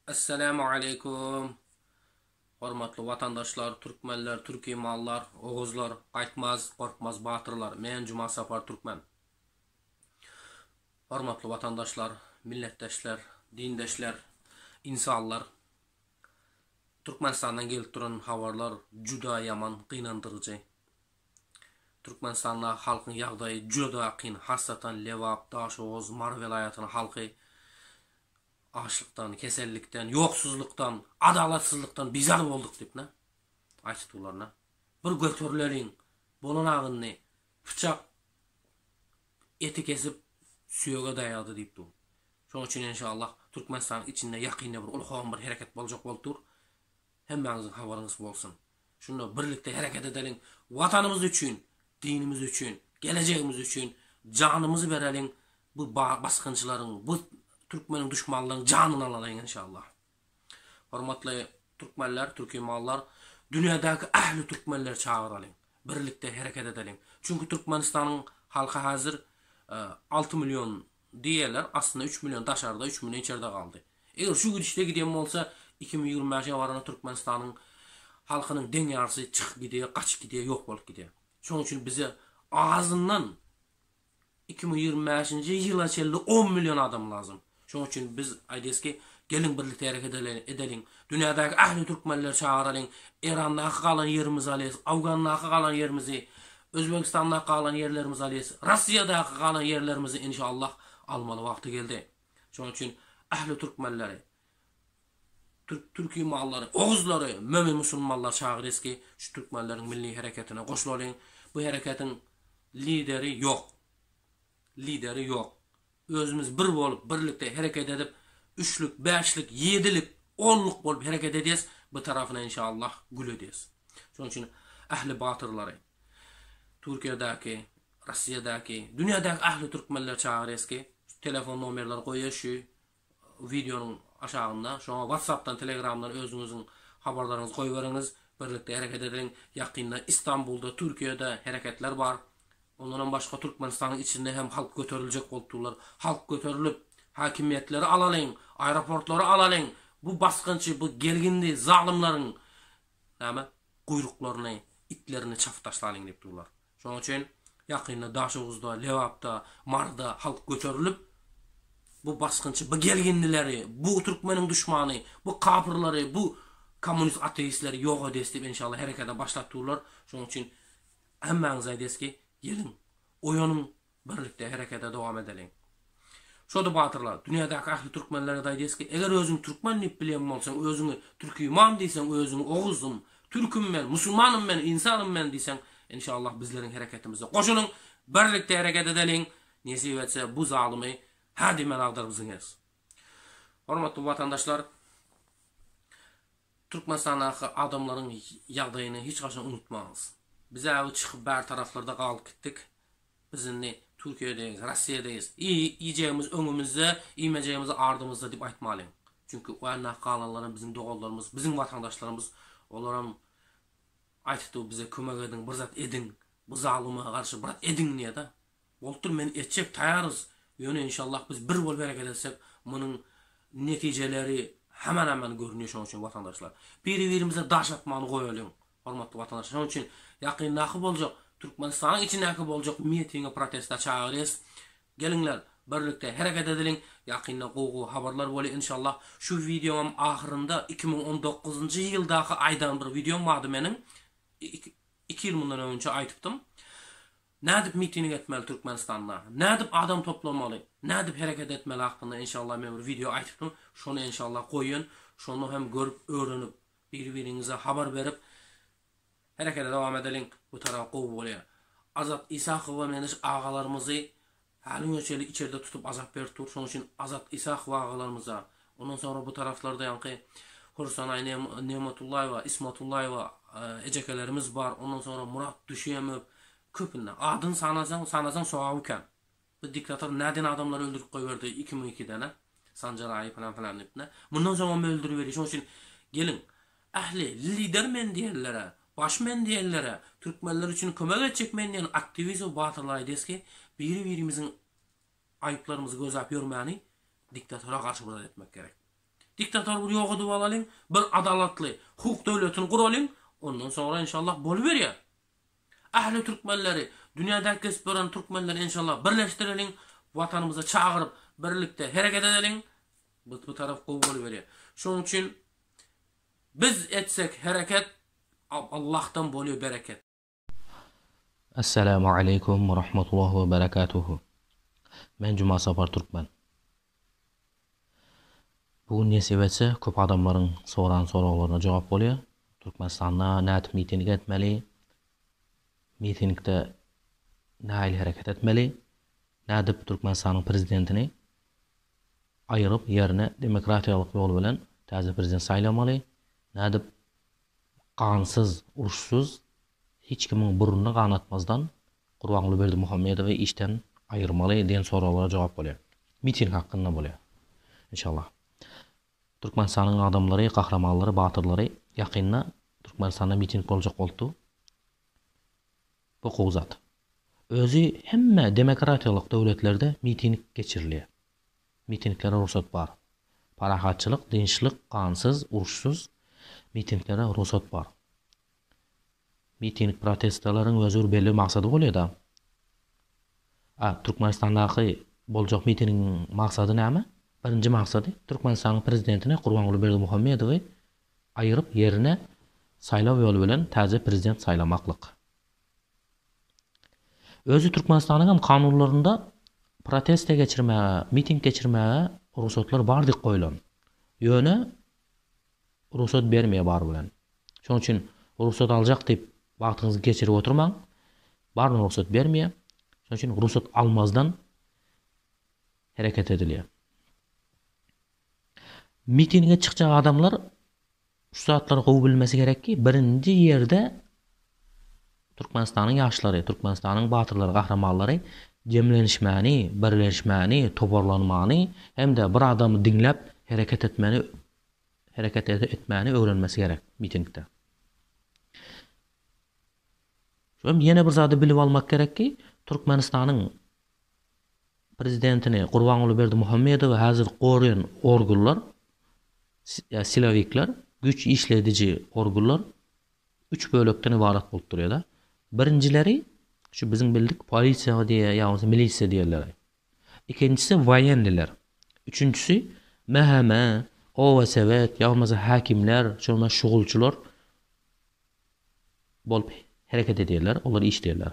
Assalamu alaikum. Hormatly vatandaşlar, türkmenler, türkimallar, oğuzlar, qaytmaz, qorqmaz batırlar. Men Cuma Safar Türkmen. Hormatly vatandaşlar, milletdeşler, dindeşler, insanlar. Türkmenistandan gelip duran habarlar juda yaman, qıynandırıcı. Türkmenistanda halkın yağdayı juda qıyn, hasatan Levap, Daşoğuz, Mar vilayatının halkı açlıktan, kesellikten, yoksuzluktan, adalatsızlıktan bizar olduk deyip ne? Aytıtlarına. Bir götürlerin bolanağını bıçak eti kesip suyoga dayadı deyip dur. Şonun için inşallah Türkmenistan içinde yakında bir ulğan bir hareket bolacak boldur. Hemmenizin habarınız bolsun. Şunu birlikte hareket edelim. Vatanımız için, dinimiz için, geleceğimiz için canımızı verelim. Bu baskıncıların, bu Türkmenin düşmanlarının canını alalım inşallah. Hormatly Türkmenler, Türkimallar, dünyadaki ahli Türkmenler çağıralım. Birlikte hareket edelim. Çünkü Türkmenistan'ın halkı hazır 6 milyon diyeler. Aslında 3 milyon dışarıda, 3 milyon içeride kaldı. Eğer şu gidişte gidiyorum olsa 2025'e varana Türkmenistan'ın halkının den yarısı çık gidiyor, kaç gidiyor, yok olup gidiyor. Şunun için bize ağzından 2025. yıla çelli 10 milyon adam lazım. Şunun için biz aydiz ki gelin birlikte hareket edelim. Dünyadaki ahli Türkmenler çağıralım. İran'da kalan yerimizi alıyız. Afgan'da kalan yerimizi, Özbekistan'da kalan yerlerimizi alıyız. Rusya'da kalan yerlerimizi inşallah almalı vakti geldi. Şunun için ahli Türkmenleri, Türkiye malları, Oğuzları, mümin Müslümanlar çağırırız ki şu Türkmenlerin milli hareketine koşulalım. Bu hareketin lideri yok. Lideri yok. Özümüz bir bolup birlikte hareket edip 3'lük, 5'lik, 7'lik, 10'luk bolup hareket edeceğiz. Bu tarafına inşallah gül edeceğiz. Şunun için ahli batırları, Türkiye'deki, Rusya'daki, dünyadaki ahli Türkmenler çağırırız ki telefon numarları koyuyor şu videonun aşağında. Şu an WhatsApp'tan, Telegram'dan özünüzün haberlerinizi koyuveriniz. Birlikte hareket edelim. Yakında İstanbul'da, Türkiye'de hareketler var. Ondan başka Türkmenistan'ın içinde hem halk götürülecek oldular. Halk götürülüp hakimiyetleri alalım, aeroportları alalım. Bu baskıncı, bu gelgindi zalimlerin kuyruklarını, itlerini çaftaşlayın deyip durlar. Şunun için yakında Daşoğuz'da, Levap'ta, Mar'da halk götürülüp bu baskıncı, bu gelgindileri, bu Türkmenin düşmanı, bu kapırları, bu komünist ateistleri yok edip inşallah harekete başlattılar. Şunun için hemmeniz aydes ki gelin, oyunun birlikte harekete devam edelim. Şoda batırlar, dünyadaki ahli Türkmenlere de aydes ki, eğer özün Türkmenlik bilen olsan, özünü Türküman deysen, özünü Oğuzum, Türküm ben, Müslümanım ben, insanım ben deysen, inşallah bizlerin hareketimize koşulun, birlikte hareket edelim. Nesip etse bu zalimi hadimen aldırımızınız. Hormatly vatandaşlar, Türkmenistan'daki adamların yağdayını hiç kaçın unutmayınız. Biz evi çıkıp ber taraflarda kalıp gittik. Bizimle Türkiye'deyiz, Rusya'dayız. Yiyeceğimiz önümüzde, yemeyeceğimiz ardımızda deyip aytmalıyım. Çünkü o annak kalanların bizim doğullarımız, bizim vatandaşlarımız, onların aytıdı bize kömek edin, bir zat edin, bu zalime karşı bir zat edin diye de. Oltur men etcek tayarız. Yönü inşallah biz bir bol hareket etsek, bunun neticeleri hemen görünüyor şunun için vatandaşlar. Birimize daş atmanı koyalım. Hormatly vatandaşlar. Şunun için yakında olacak. Türkmenistan'ın içindeki olacak mitinge protesta çağırırız. Gelinler birlikte hareket edelim. Yakında haberler böyle inşallah. Şu videom ahırında 2019 yıldaki aydan bir videom vardı benim. 2 yıl bundan önce aytıptım. Ne edip miting etmeli Türkmenistan'da? Ne edip adam toplamalı? Ne edip hareket etmeli hakkında inşallah ben bir video aytıptım. Şunu inşallah koyun. Şunu hem görüp, öğrenip, birbirinize haber verip harekete devam edelim. Bu taraf kovu oluyor. Azat İsakov ve meniş ağalarımızı halin ölçeli içeride tutup azap verdir. Şunun için Azat İsakov ağalarımıza, ondan sonra bu taraflarda yankı Hursanay Nematullayeva, İsmatullayeva ecekelerimiz var. Ondan sonra Murat Düşeyemov köpünde. Adın sanasan soğuken. Bu diktatör neden adamları öldürüp koyverdi 2002'de Sancaray falan ipne. Bundan sonra öldürüveriyor. Şunun için gelin ahli lider men diyenlere, baş men diyenlere, Türkmenler için kömek edecek men diyen aktivist ve batırlar deyis ki birimizin ayıplarımızı göz ap yormayani diktatöre karşı burada etmek gerek. Diktator bir yok edip alalım. Bir adaletli hukuk devletini kuralım. Ondan sonra inşallah boluverir. Ahli Türkmenleri, dünyadaki kesip veren Türkmenleri inşallah birleştirelim. Vatanımıza çağırıp birlikte hareket edelim. Bu taraf boluverir. Şunun için biz etsek hareket Allah'tan boluyor bereket. Assalamu alaikum ve rahmetullahi ve berekatuhu. Men Cuma Safar Türkmen. Bugün ne sebetse köp adamların soran sorularına cevap bolýar. Türkmenistanda nädip miting etmeli? Mitingde näil hareket etmeli? Nädip Türkmenistanyň prezidentini ayırıp yerine demokratiýalyk ýol bilen täze prezident saýlamaly? Nädip gansız, uruşsuz hiç kimin burnuna kanatmazdan Gurbanuly Berdimuhammedowy işten ayırmaly diýen soralara jogap bolýar. Miting hakkında bolýar. İnşallah. Türkmenistanyň adamlary, kahramanlary, batyrlary ýakynda Türkmenistanda miting boljak boldy. Bu gowzat. Özü hemme demokratiýalyk döwletlerde miting geçirilýär. Mitinglere ruhsat bar. Parahatçylyk, dinçlik, gansız, uruşsuz mitinglere ruhsat bar. Miting protestolaryň özür belli maksady bolýar da. Türkmenistandaky boljak mitingin maksady näme? Birinji maksady Türkmenistanyň prezidentini Gurbanuly Berdimuhammedowy ayırıp yerine saýlaw ýolu bilen täze prezident saýlamaklyk. Özü Türkmenistanyň hem kanunlarında proteste geçirmäge, miting geçirmäge ruhsatlar bar diýip goýulan. Ýöne ruhsat bermeýär bar bilen. Şonuň üçin ruhsat aljak diýip wagtyňyzy geçirip oturmaň. Barına ruhsat bermeýär. Şonuň üçin ruhsat almazdan hareket edilýär. Mitinge çykjak adamlar şu saatlar gowy bilmesi gerekki, birinji ýerde Türkmenistanyň ýaşlary, Türkmenistanyň batyrlary, gahramanlary jemlenişmäni, birleşmäni, toparlanmany hem de bir adamy diňläp hareket etmäni öwrenmesi gerek mitingde. Şoň ýene bir zady bilip almak gerekki, Türkmenistanyň prezidentini Gurbanuly Berdimuhammedowy häzir gorýan organlar, silavikler, güç işledici organlar 3 bölekden ibaret bolup durýar da. Birinjileri şu bizim bildik polisiýa diýe ýa-da milisiýa diýerler. İkincisi wayenliler. Üçüncüsü meheme, owasevet ýa-da hakimler, şonda şugulçylar bolup hareket edýärler, olar işleýärler.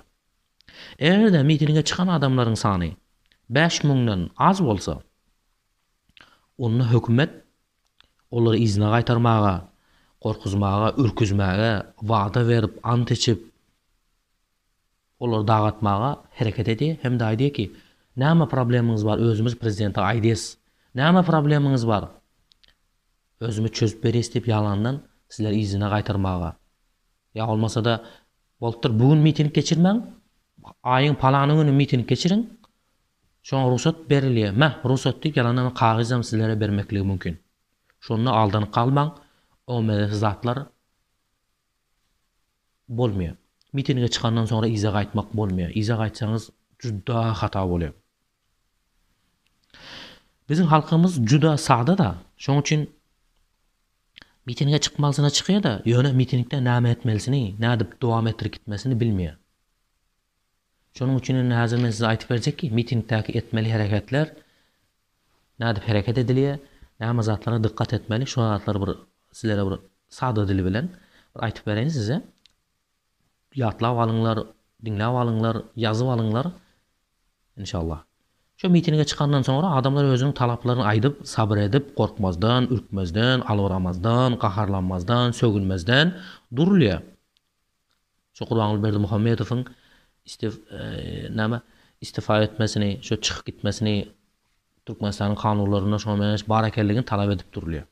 Eğer mitinge çıkan adamların sany 5000'den az bolsa, onu hökümet olary izne gaýtarmaga, korkuzmaga, ürküzmäge, wagda berip, ant içip olar dagatmaga hareket edýär. Hem de aýdýar ki, näme probleminiz bar? Özümüz prezidente aýdys. Näme probleminiz bar? Özümüz çözüp beres diýip ýalandan sizler izine gaýtarmaga. Ya olmasa da bolupdyr bugün miting geçirmäň, aýyň palany güni miting geçiriň. Şoň ruhsat berilýär. Ruhsat diýip ýalandan kagyzam sizlere bermekligi mümkin. Şonu aldanyp kalmaň, o zatlar bolmaýar. Mitinge çıkandan sonra iza gaýtmak bolmaýar. Iza gaýtsaňyz juda hata bolýar. Bizim halkymız juda sagda da, şoň üçin mitinge çıkmalysyna çykýar da, ýöne mitingde näme etmelisini, nädip dowam etdirip gitmesini bilmeýär. Şonuň üçin häzir men size aýtyp berjekki, mitingdäki etmeli hareketler nädip hareket edilýär, näme zatlara dikkat etmeli. Şu zatlary bir sizlere bir sada dili bilen aýtyp bereň size. Ýatlap alyňlar, diňläp alyňlar, ýazyp alyňlar inşallah. Şu mitinge çıkandan sonra adamlar özünün talaplaryny aýdyp, sabır edip, korkmazdan, ürkmezden, alwyramazdan, gaharlanmazdan, sögülmezden durulýar. Şu Gurbanuly Berdimuhammedowyň istifa etmesini, şu çıkıp gitmesini Türkmenistanyň kanunlaryna şoňa barakelligini talap edip durulýar.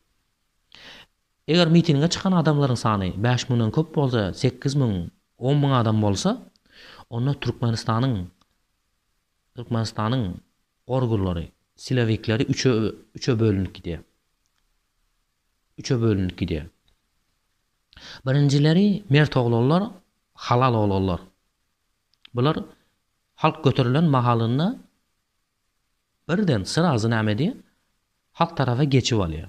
Eger mitinge çıkan adamlaryň sany 5000'den köp bolsa, 8000, 10.000 adam bolsa, onda Türkmenistanyň organlary, silavikleri 3'e bölünüp gidýär. 3'e bölünüp gidýär. Birinjileri mert oglanlar, halal oglanlar. Bular halk götürülen mahalynda birden sırazy näme diýär? Halk tarafa geçip alýar.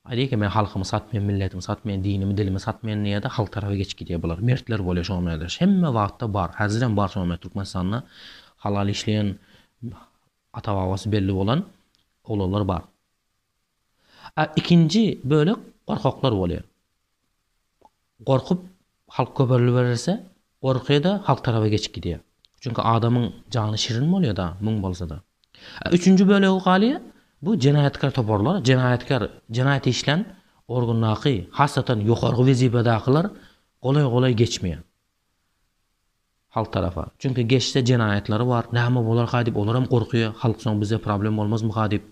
Aydyk ki men halkymy satmayan, milletimi satmayan, dinimi, dilimi satmayan niye de halk tarafa geç gidiyor bular. Mertler bolýar şoňa. Hemme wagtda bar. Häzirem bar şoňa Türkmenistanda halal işleyen ata babasy belli bolan oğlanlar bar. İkinci böyle korkaklar bolýar. Korkup halk köpörlü verirse korkuya da halk tarafa geç gidiyor. Çünkü adamın canı şirin mi oluyor da mung bolsa da. Üçüncü bölegi galy bu jenayetkar toporlar, jenayet işlen orgunlaky, hasatan ýokargy wezipedakylar golay geçmeýär. Halk tarafa. Çünkü geçse jenayetleri var. Näme bolar hadip olaram korkuyor. Halk soň bize problem bolmaz mı hadip.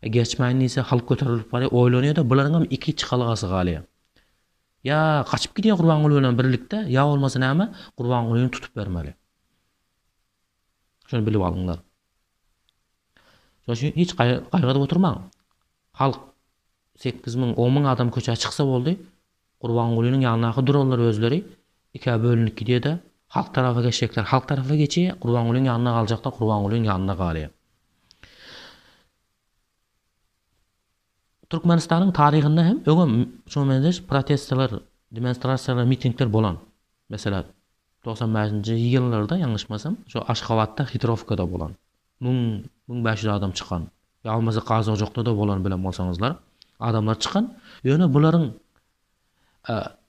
Geçmeýän ise halk köterilip bar, oýlanýar da bularning hem iki çykalygasy galy. Ya kaçıp gidiyor Gurbangul bilen birlikde, ya olmasa näme? Gurbangul'u tutup bermeli. Şunu bilip alыңlar. Şoň hiç gaýgada oturmaň. Halk 8.000, 10.000 adam köçe çyksa boldy. Gurbangul'un ýanyna durarlar özleri. İkä bölünip gidiyor da halk tarafa geçecekler. Halk tarafa geçiyor. Gurbangul'un ýanyna galjaklar. Gurbangul'un ýanyna galýar. Türkmenistanyň taryhynda hem öňe şoňmendеш protestler, demonstrasiýalar, mitingler bolan. Mesela 95-nji ýyllarda ýalňyşmasam, şo Aşgabatda Hitrovkada bolan. 1500 adam çıkan. Ya olmasa Kazakjokda da bolan bilen bolsaňyzlar. Adamlar çıkan. Ýöne bularyň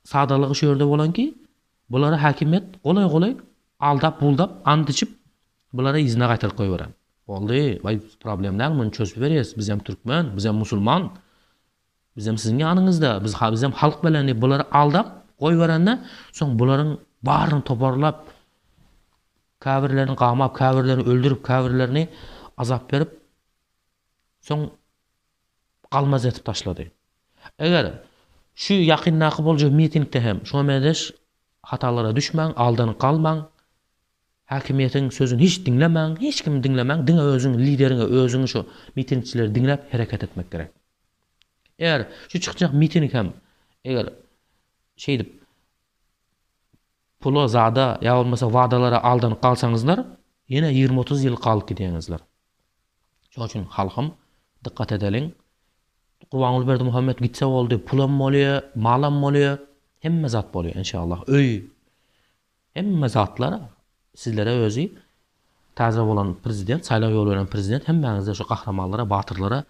sadalygy şu ýerde bolan ki, bulara häkimet golay aldap buldap and içip bulara izne gaýtaryp goýberýär. Boldy, vay problemler muny çözüp berýäs. Biz hem türkmen, biz hem musulman. Biz hem siziň ýanyňyzda, biz hem halk bilen bulary aldap goýberende, soň bularyň baryny toparlap käbirlerini gamap, käbirlerini öldürüp, käbirlerini azap berip soň galmaz etip taşlady. Eger şu ýakyndaky bolja mitingde hem şoňmedеш hatalara düşmäň, aldanyp galmaň. Hakimiyetin sözünü hiç dinlemeň, hiç kim dinlemeň, diňe özüň liderine, özüň şu mitingçileri dinlep hareket etmek gerek. Eğer şu çıkacak miting hem eğer şey dip pulu zada ya olmasa wadalara aldanyp kalsaňyzlar, ýene 20-30 ýyl kalyp gidiňizler. Şoň üçin halkym dikkat edeliň. Gurbangul Berdimuhammed gitse boldy, pulam bolýar, malam bolýar, hemme zat bolýar inşallah. Öý hemme zatlar sizlere özü taze bolan prezident, saýlaw ýolu bilen prezident hemmäňizde şu kahramanlara, batyrlara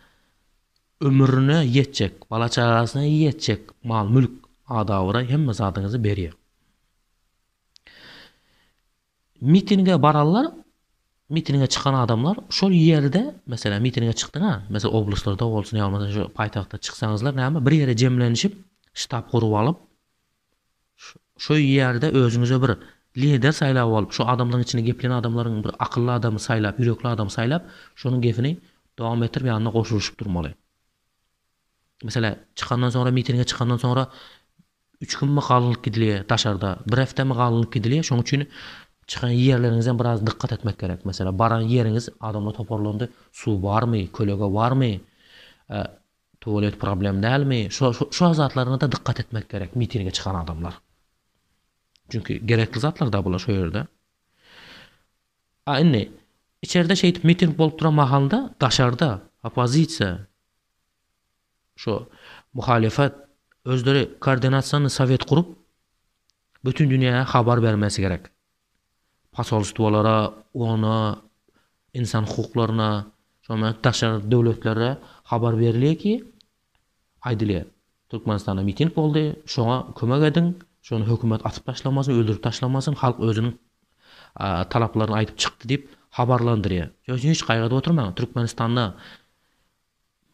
ömrüne yetjek, bala çagasyna yetjek mal, mülk, adawra hemme zatyňyzy berýär. Mitinge barallar, mitinge çıkan adamlar şol ýerde, mesela mitinge çykdyňa, mesela oblastlarda bolsun, ýa bolmasa şu paýtagtda çyksaňyzlar, näme bir ýere jemlenişip, ştab gurup alyp, şu ýerde özüňize bir lider saýlap alyp, şu adamlaryň içine geplen adamlaryň bir akylly adamy saýlap, ýürekli adam saýlap, şonuň gefini dowam ettirip ýanyna goşulyşyp durmaly. Mesela çıkandan sonra, mitinge çıkandan sonra 3 gün mü kalıp gidilýär daşarda, 1 hafta mı kalıp gidilýär, şoň üçin çıkan yerlerinizden biraz dikkat etmek gerek. Mesela baran yeriniz adamla toparlandı. Su var mı? Kölege var mı? Tuvalet problem değil mi? Şu zatlarına da dikkat etmek gerek. Mitinge çıkan adamlar. Çünkü gerekli zatlar da bular şu yerde. Anne, içeride şey miting bolup duran mahalda daşarda opozisiya şu muhalefet özleri koordinasiýany sowet kurup bütün dünyaya habar vermesi gerek. Pasolstwalara, ona, insan hukuklaryna, şoňa daşar döwletlere habar berilýär ki, aýdylýar. Türkmenistanda miting boldy, şoňa kömek ediň, şonu hökümet atyp taşlamasyn, öldürüp taşlamasyn, halk özüniň talaplaryny aýdyp çykdy diýip habarlandyrýar. Şoň hiç gaýgada oturmaň. Türkmenistanda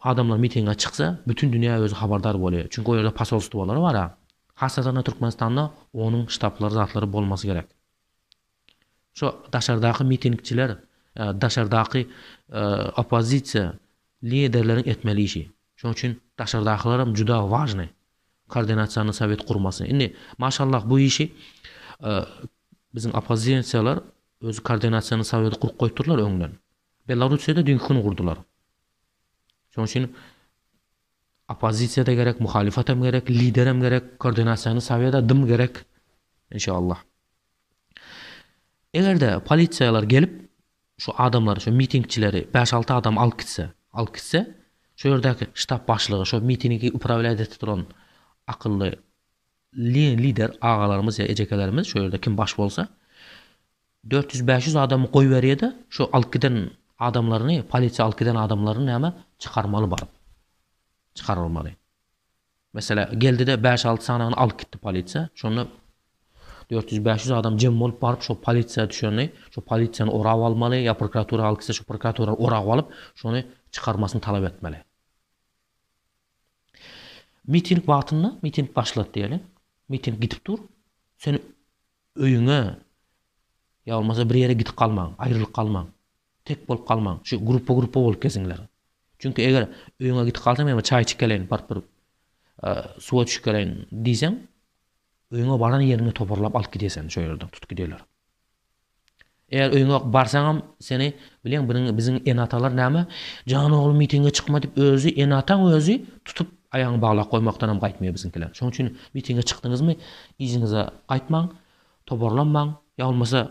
adamlar mitinge çyksa, bütün dünya özü habardar bolýar. Çünkü o ýerde pasolstwalar bar. Hasatan Türkmenistanda onun ştaplary, zatlary bolmasy gerek. Şu daşardaky mitingçiler, daşardaky opozisiya liderleriň etmeli işi. Şoň üçin daşardakylar hem juda важный. Koordinasiýany sowet kurmasy. Indi maşallah bu işi bizim opozisiýalar özü koordinasiýany sowet kurup goýdurlar öňden. Belarusiýada dünkü gün kurdular. Şoň üçin opozisiýa da gerek, muhalefet hem gerek, lider hem gerek, koordinasiýany soweta dım gerek inşallah. Eger de polisiýalar gelip şu adamlar, şu mitingçileri 5-6 adam alyp gitse, Şu yerdäki ştab başlygy, şu mitingi upravlять etip duran akıllı lider ağalarımız ya ejekelerimiz şu yerde kim baş bolsa 400-500 adamı koy berýärdi. Şu alyp giden adamlaryny, polisiýa alyp giden adamlaryny näme çykarmaly baryp. Çykarylmaly. Mesela geldi de 5-6 sanagyny alyp gitdi polisiýa. Şonu 400-500 adam jem bolup baryp şu polisiýa düşeni, şu polisiýany orap almaly, ya prokuratura alksa şu prokuratura orap alyp şonu çykarmasyny talap etmeli. Miting wagtyna miting başlat diýelim. Miting gidip dur. Sen öýüňe ya olmasa bir ýere gidip kalmaň, aýrylyp kalmaň. Tek bolup kalmaň. Şu gruppa bolup geziňler. Çünki eger öýüňe gidip kalsaň, men çaý içip geleň, barp bir suwa düşüp geleň diýseň, öýüňe baran ýerine toparlap alyp gidesen, şo ýerden tutup giderler. Eger öýüňe barsaňam seni bilen biziň enatalar näme? Jany oğlum mitinge çykma dip özü enataň özü tutup ayagyny baglap goýmakdan hem gaýtmaýar biziňkiler. Şoň üçin mitinge çykdyňyzmy, iziňize gaýtmaň, toparlanmaň, ya olmasa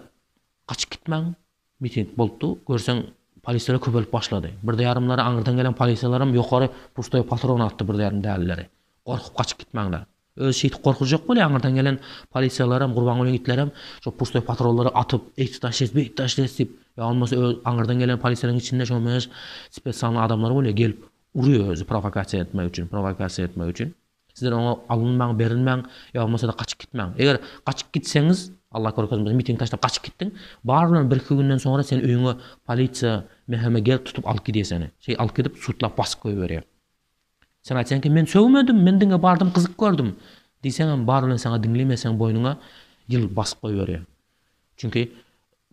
kaçıp gitmeň. Miting bolupdy. Görseň polisiýalar köpelip başlady. Birde yarımlary aňyrdan gelen polisiýalaram ýokary pustoy patron atdy birde yarım dälleri. Gorkup kaçıp gitmeňler. Öz şeýit korkuj jok bolýar aňyrdan gelen polisiýalaram, gurban bolan gitlerim şu pustoy patronlary atyp, eýtdaş dip, ya olmasa aňyrdan gelen polisiýalaryň içinde şo meş spesial adamlar bolýar gelip urýar özü provokasiýa etmek üçin. Sizler ona alınmaň, berilmeň, ya olmasa da kaçıp gitmeň. Eger kaçıp gitseňiz, Allah korusun, miting taşlap kaçıp gittin, barlan bir günden sonra sen öýüňe polisiýa meheme gelip tutup alyp gidýär seni. Alyp gidip sutlap basyp goýup berýär. Sen aýtsaň ki men söwmedim, men diňe bardym, kyzyk gördüm. Diýseň barlan sana dinlemeseň boýnuňa ýyl basyp goýup berýär. Çünki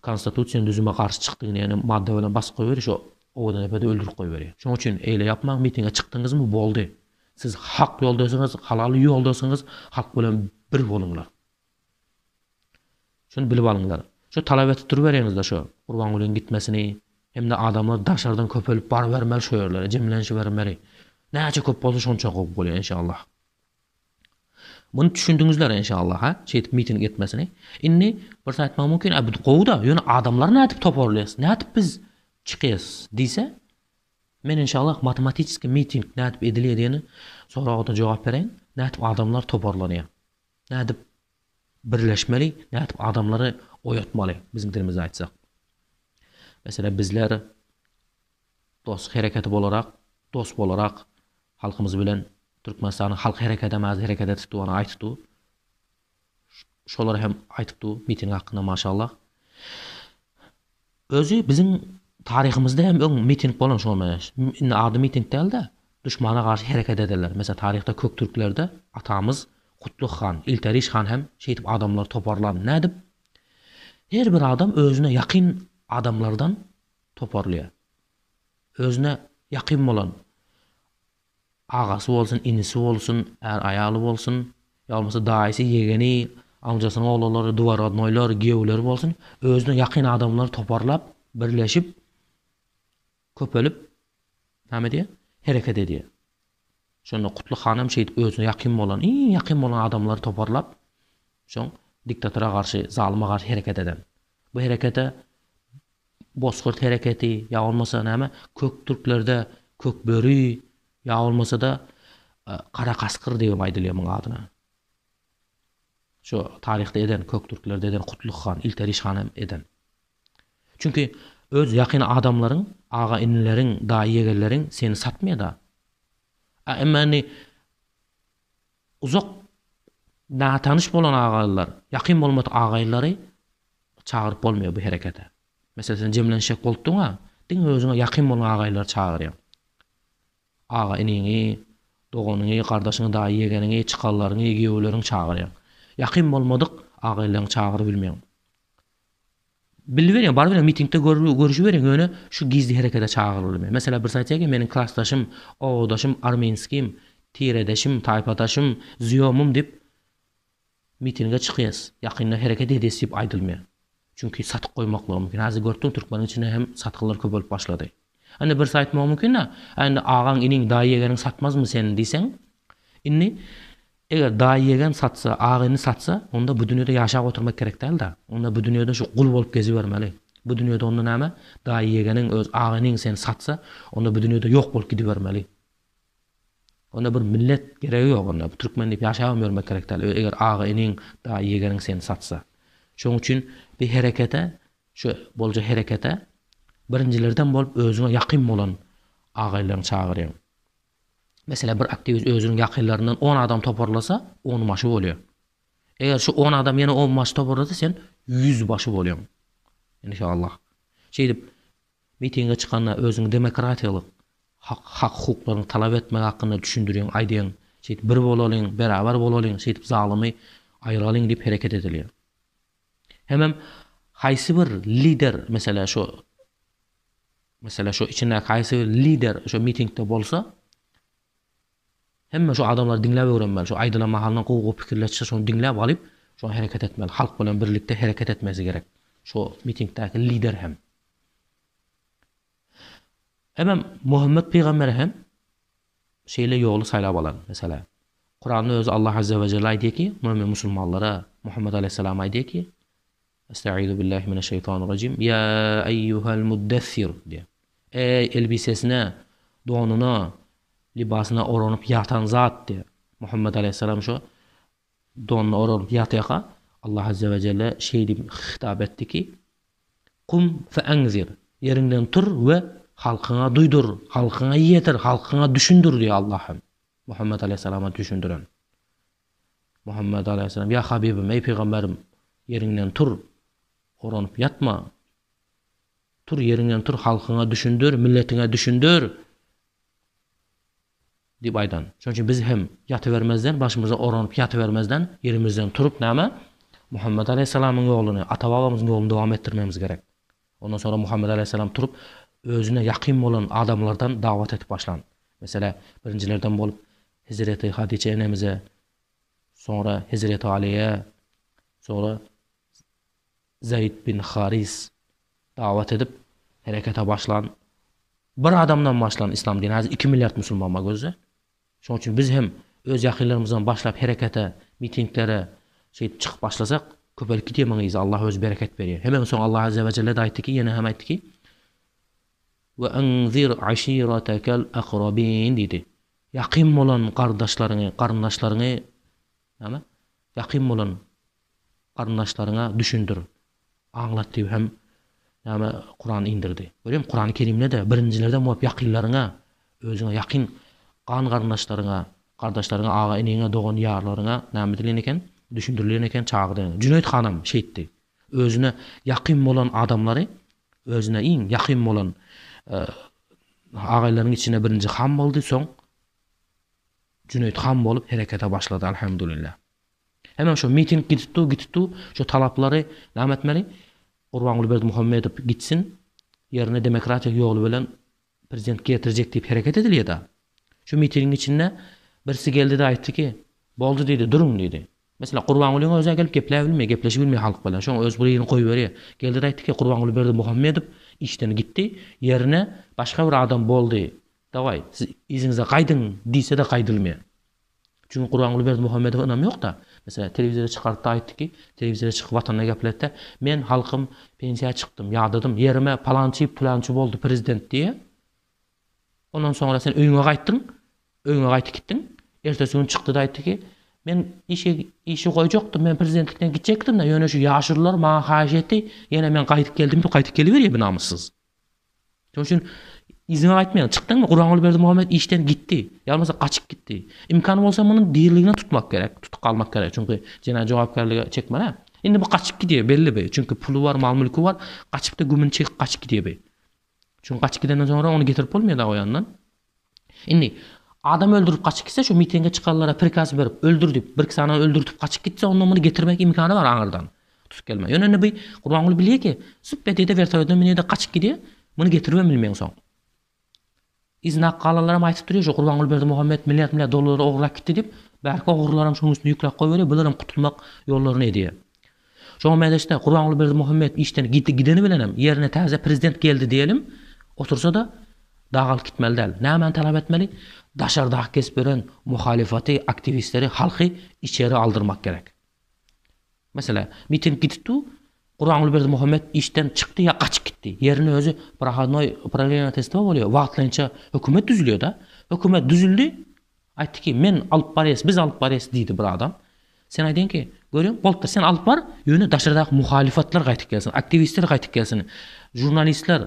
konstitusiýany düzüme garşy çykdygyny, ýani madde bilen basyp goýup berýär, şo owadan epede öldürüp goýup berýär. Şoň üçin eýle yapmaň, mitinge çykdyňyzmy boldy. Siz hak ýoldasyňyz, halal ýoldasyňyz, hak bilen bir boluňlar. Şunu bilip alıňlar. Şu talap etip durup bereňizler şu Gurban Gulyň gitmesini, hemde adamlar daşlardan köpelip bar bermeli şu ýerlere, jemlenşi bermeli. Näçe köp bolsa şonça köp bolýar inşallah. Bunu düşündüňizler inşallah ha, şeýtip miting etmesini. Inni bir saatma mümkin abd gowda, ýöne adamlar nätip toparlaýas, nätip biz çykýas diýse, men inşallah matematik miting nätip edilýär diýeni soragyna jogap bereň, nätip adamlar toparlanýar. Nätip birleşmeli, nätip adamları oyatmaly, bizim dilimizde aýtsak. Mesela bizler dost hereketi bolarak halkymyz bilen Türkmenistanyň halk herekete tutduğunu aýtdy. Şolar hem aýtdy miting hakkında maşallah. Özü bizim tarihimizde hem miting bolan şolmaýar. Ady miting däldi, düşmana garşy hereket ederler. Mesela tarihte kök türklerde atamız Kutluk Han, İlteriş Han hem şeýtip adamlar toparlan. Nädip? Her bir adam özüne yakın adamlardan toparlıyor. Özüne yakın bolan agası bolsun, inisi bolsun, aýaly bolsun, ýa-bolmasa daýysy, ýegeni, amjasynyň oglary, duwar adnoýlar, gewleri bolsun, özüne yakın adamlar toparlap, birleşip, köpelip, näme diýär? Hereket edýär. Şonu Kutluk Hanım şeýdip özüne yakın bolan adamlary toparlap, şoň diktatora garşy, zalyma garşy hereket eden. Bu herekete Bozkurt hereketi, ya olmasa näme? Kök türklerde kök böri, ya olmasa da Kara Kaskır diýip aýdylýar muň adyna. Şu tarihte eden, kök türklerde eden Kutluk Han, İlteriş Han eden. Çünki öz yakın adamlaryň, aga inileriň, daý ýegerleriň seni satmaýar da. Emmani uzak tanış bolan ağaylar, yakın bolmadı ağayları çağırıp bolmuyor bu harekete. Mesela sen jemlenşek bolupdyň ha, diň özüňe yakın bolan ağaylar çağırýar. Ağa iniňi, doganyňy, kardaşyňy, daý ýegeniňi, çykallaryňy, gewleriňi çağırýar. Yakın bolmadyk ağaylaryň çağıryp bilmeýän. Bilýär, bar bilen mitingde görüşüp beren öňe şu gizli herekete çağırylýar. Mesela bir saýtýar ki, meniň klassdaşym, owadaşym, armenskim, tiredeşim, taýpadaşym, ziyomum dip mitinge çykýas. Yakynda hereket edýäs dip aýdylmaýar. Çünki satyp goýmakly mümkin. Hazır gördüň türkmeniň içinde hem satkylar köpelip başlady. Hani bir saýtma mümkin ha, hani ağaň iniň daý ýegeniň satmazmy sen diýseň, inni eger daý ýegen satsa, ağyny satsa, onda bu dünýede ýaşap oturmak gerek däl da. Onda bu dünýede şu gul bolup gezip bermeli. Bu dünýede onda näme? Daý ýegeniň öz ağynyň sen satsa, onda bu dünýede ýok bolup gidip bermeli. Onda bir millet gereği yok onda. Türkmen diýip ýaşaýamýar gerekdir. Eger ağa eniň da ýegeriň seni satsa. Şoň üçin bir herekete, şu bolja herekete birinjilerden bolup özüne ýakyn bolan agaýlaryny çagyrýar. Mesela bir aktivist özünün ýakynlaryndan 10 adam toparlasa 10 başı bolýar. Eger şu 10 adam ýene 10 baş toparlasa sen 100 başı bolýar. İnşallah. Şeýdip mitinge çykanda özüň demokratiýalyk hak hukuklaryny talap etmek hakynda düşündürýän, aýdýan, şeýdip bir bolalyň, beraber bolalyň, şeýdip zalymy aýralyň diýip hereket edilýär. Hemem haýsy bir lider mesela şu içinde haýsy bir lider şu mitingde bolsa hemme şu adamlar dinläp öwrenmeli. Şu aýdylan mahaldan gowy pikirleşse şonu dinläp alyp şu hereket etmeli. Halk bilen birlikde hereket etmesi gerek. Şu mitingdäki lider hem. Hemem Muhammed Peygamber hem şeýle ýoly saýlap alan. Mesela Kur'an'da öz Allah azze ve celle aýdýar ki, mümin musulmanlara Muhammed aleyhisselam aýdýar ki: "Estaizu billahi mineşşeytanirracim. Ya eyyuhel muddessir" diye. Ey elbisesine, donuna, libasına oranyp yatan zat diye. Muhammed aleyhisselam şu donuna oranyp ýatýaka Allah azze ve celle şeýdi hitap etdi ki: "Kum fe enzir." Yerinden tur ve halkyňa duýdur, halkyňa ýetir, halkyňa düşündür diýär Allah'ım. Muhammed aleyhisselama düşündüren. Muhammed aleyhisselam: "Ya Habibim, ey peygamberim, yerinden tur, oranyp yatma. Tur yerinden tur, halkyňa düşündür, milletiňe düşündür." diýip aýdan. Şoň üçin biz hem ýatybermezden, başymyza oranyp ýatybermezden, yerimizden turup näme? Muhammed aleyhisselamyň ýoluny, ata-babamyzyň ýolunu dowam etdirmemiz gerek. Ondan sonra Muhammed aleyhisselam turup özüne ýakyn bolan adamlardan dawat etip başlan. Mesela birinjilerden bolup Hazreti Hadiçe enemize, sonra Hazreti Ali'ye, sonra Zeyd bin Haris dawat edip herekete başlan. Bir adamdan başlan İslam dini. Hazır 2 milyar musulman var gözde. Şoň üçin biz hem öz ýakynlarymyzdan başlap herekete, mitinglere çıkıp başlasak köpelik gidiýmeňiz. Allah öz bereket berýär. Hemen soň Allah azze ve celle aýtdy ki, ýene hem aýtdy ki: "Ve anzir aşiratakal aqrabin" diýdi. Ýakyn bolan garyndaşlaryňy, näme? Ýakyn bolan garyndaşlaryňa düşündür. Aňlat diýip hem näme Kur'an indirdi. Görýän Kur'an-ı Kerimde de birinjilerden bolup ýakynlaryňa, özüňe ýakyn gan garyndaşlaryňa, gardaşlaryňa, aga eniňe, dogan ýarlaryňa näme dilen eken? Düşündirilen eken çağırdı. Cüneyt hanım şeýtdi. Özüne ýakyn bolan adamlary, özüne iň ýakyn bolan agaýlaryň içine birinji ham boldy, soň Cüneyt han bolup herekete başlady alhamdulillah. Hemen şu miting gitdi, şu talaplary näme etmeli? Gurbanuly Berdimuhammedow gitsin, yerine demokratiýa ýoly bilen prezident getirjek diýip hereket edilýär da. Şu mitingin içinde birisi geldi de aýtdy ki, "Boldy" diýdi, "Durun" diýdi. Mesela Gurbanulyň özüne gelip gepleşip bilmeýär halk bilen. Şoň öz bulyny goýup berýär. Geldi de aýtdy ki, Gurbanuly Berdimuhammedow işten gitdi, yerine başga bir adam boldy. Daway, siz iziňize gaýdyň diýse de gaýdylmaýar. Çünkü Gurbanuly Berdimuhammedow anam ýok da. Mesela televizyona çıkarıp da aýtdy ki, televizyona çıkıp vatana gepletdi. "Men halkym pensiýa çykdym, ýadydım, yerime palançy pulançy boldy prezident" diye. Ondan sonra sen öýüňe gaýtdyň, öýüňe gaýtyp gitdiň. Ertesi gün çykdy da aýtdy ki, "Men işi goýjakdym, men prezidentlikden gitjekdim da, ýöne şu ýaşyrlar maňa haýyş etdi, ýene men gaýtyp geldim" diýip gaýtyp geliberýär bu namyssız. Şoň üçin izine aýtmaýan, çykdyňmy? Gurbanuly Berdimuhammedow işten gitdi, ýalnys gaçyp gitdi. İmkany bolsa munyň diýerligine tutmak gerek, tutup kalmak gerek. Çünkü jena jogapkärligi çekmeli. Indi bu gaçyp gidýär belli. Çünkü pulu var, mal mülki var, gaçyp da gümün çekip gaçyp gidýär. Çünkü gaçyp gidenden sonra onu getirip bolmaýar da o ýandan. Indi adam öldürüp gaçyp gitse, şu mitinge çıkanlara prikaz berip öldür diýip, bir kişi anyny öldürtüp gaçyp gitse, ondan bunu getirmek imkany bar aňyrdan. Tutup gelme. Ýöne bu Gurbanuly bilýär ki, süppetide vertoýatdan menede gaçyp gidýär, bunu getirip bilmeýän soň. İznak galanlarym aýtyp durýar, şu Gurbanuly Berdimuhammedow milyar dollar oğurlap gitdi diýip, belki oğurlarym şoň üstüne ýüklep goýberýär, bularym gutulmak ýollaryny edýär. Şoň medeşde Gurbanuly Berdimuhammedow işten gideni bilenem, yerine täze prezident geldi diýelim, otursa da dagal gitmeli däl. Näme talap etmeli? Daşardaky kesip beren muhalefati aktivistleri halky içeri aldırmak gerek. Mesela miting gitdi, Gurbanuly Berdimuhammedow işten çykdy ya gaçyp gitdi. Yerine özü Prahonoy paralelna testi bolýar. Wagtlança hökümet düzülýär da. Hökümet düzüldi. Aytdı ki, men alıp barayız, biz alıp barayız deydi bir adam. Sen aydın ki, görüyorsun, boltlar sen alıp bar, yönü daşardaky muhalifatlar qaytyp gelsin, aktivistler qaytyp gelsin, jurnalistler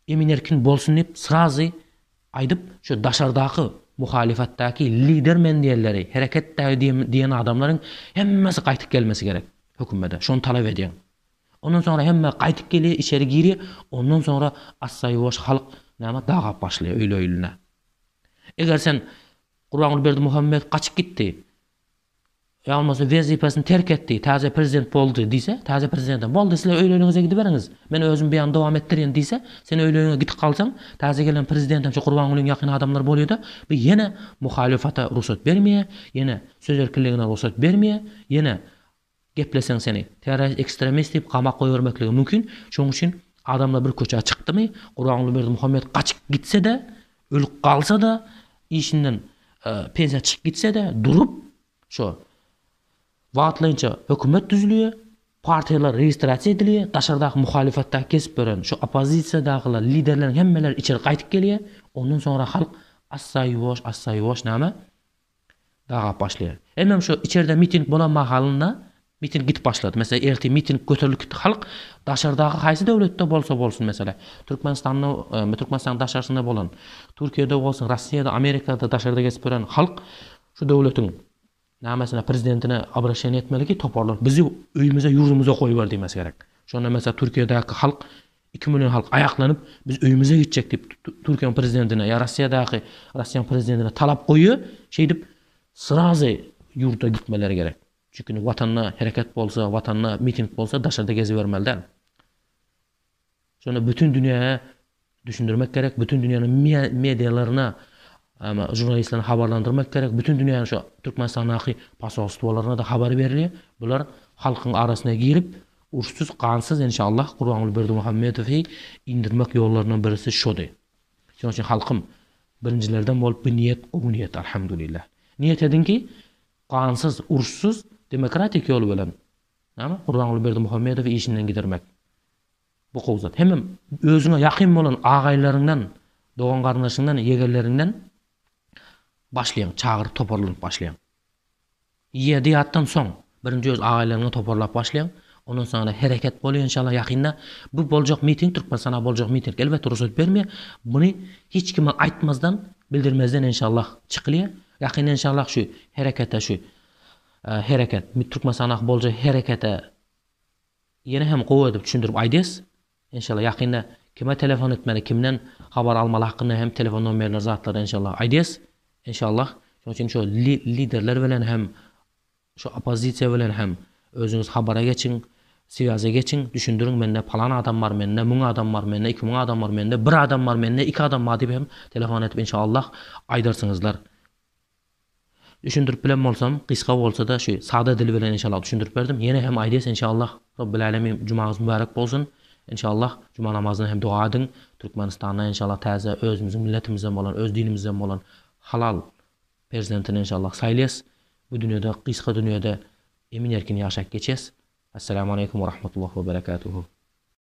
emin erkin bolsun dep sırazı aydıp şu daşardaky muhalifatdaky lidermen diýerleri, hereketde diýen adamların hemmesi qaytyp gelmesi gerek hökümete. Şonu talap edýän. Ondan sonra hemme qaytyp gelýär, içeri girýär. Ondan sonra assaýwaş halk näme dagap başlaýar öýle-öýlüne. Eger sen Gurbanuly Berdimuhammed kaçıp gitti, ya olmasa vazifasini terk etti, taze prezident boldu diýse, taze prezidentten boldu, sizler öýleniňize gidiberiňiz. Men özüm bir ýan dowam etdirýän diýse, sen öýleniňe gidip kalsaň, taze gelen prezidentim şu Gurbanulyň ýakyn adamlar bolýar da, bu ýene muhalifata ruhsat bermeýär, ýene söz erkinligine ruhsat bermeýär, ýene gepleseň seni terörist, ekstremist diýip gamak goýbermekligi mümkin. Şoň üçin adamlar bir köçe çykdymy, Gurbanuly Berdimuhammed kaçıp gitse de, ölüp kalsa da, işinden pensiya çıkıp gitse de durup şu wagtlança hökümet düzülýär, partiýalar registrasiýa edilýär, daşardaky muhalifatda kesip beren şu opozisiýadagylar, liderler hemmeler içeri qaytyp gelýär. Ondan sonra halk assaýwaş näme dagap başlaýar. Hemem şu içeride miting bolan mahalynda miting git başlady. Mesela erti miting göterilip gitdi halk, daşardaky haýsy döwletde bolsa bolsun mesela. Türkmenistan daşarysynda bolan, Türkiýede bolsun, Rossiýada, Amerikada daşarda kesip beren halk şu döwletiň nämesine prezidentine abraşan etmeligi toparlar. Bizi öýümüze, ýurdumuza goýup demesi gerek. Şonda mesela Türkiýedäki halk 2 milyon halk aýaklanyp biz öýümüze gitjek dip Türkiýe prezidentine ya Rossiýa prezidentine talap goýuyor. Şey dip sırazı yurda gitmeleri gerek. Çünkü watanna hereket bolsa, watanna miting bolsa daşarda gezi vermeliler. Sonra bütün dünyaya düşündürmek gerek, bütün dünyanın medyalarına, jurnalistlerine habarlandırmak gerek, bütün dünyanın şu Türkmenistan'daki pasolstwalarına da haber verilýär. Bular halkın arasına girip urşsuz, qansız inşallah Gurbanuly Berdimuhammedowy indirmek ýollaryndan birisi şody. Şoň üçin halkym birinjilerden bolup bu niyet alhamdulillah. Niyet edin ki qansız, urşsuz, demokratik yol bilen Gurbanuly Berdimuhammedowy işinden gidermek. Bu gowzat. Hemem özüne ýakyn bolan agaýlaryňdan, dogan garnaşyňdan, ýegerlerinden başlayan, çağırıp toparlanıp başlayan. Ýediyatdan soň birinji öz agaýlaryny toparlap başlayan, ondan sonra hereket bolýar inşallah ýakynda. Bu boljak miting, Türkmenistana boljak miting elbetde ruhsat bermeýär. Buny hiç kime aýtmazdan, bildirmezden inşallah çykylýar. Ýakynda inşallah şu herekete Türkmenistana boljak herekete ýene hem gowy edip düşündirip aýdys. İnşallah ýakynda kime telefon etmeli, kimden habar almaly hakkında hem telefon nomerleri zatlary inşallah aýdys. İnşallah. Şoň üçin şu liderler bilen hem şu opozisiýa bilen hem özüňiz habara geçin, siýaza geçin, düşündürüň mende palan adam bar, mende 1000 adam bar, mende 2000 adam bar, mende 1 adam bar, mende 2 adam bar diýip hem telefon etip inşallah aýdarsyňızlar. Düşündürüp bilen bolsam, kıska bolsa da şu sada dili bilen inşallah düşündürüp berdim. Ýene hem aýdys inşallah. Rabbil alamin jumaňyz mübarek bolsun. İnşallah cuma namazyny hem dua edin. Türkmenistanda inşallah täze özümizin milletimizden bolan, öz dinimizden bolan halal prezidentini inşallah saýlýas. Bu dünýede, kıska dünýede emin erkin ýaşap geçes. Assalamu aleykum we rahmetullahi we berekatuhu.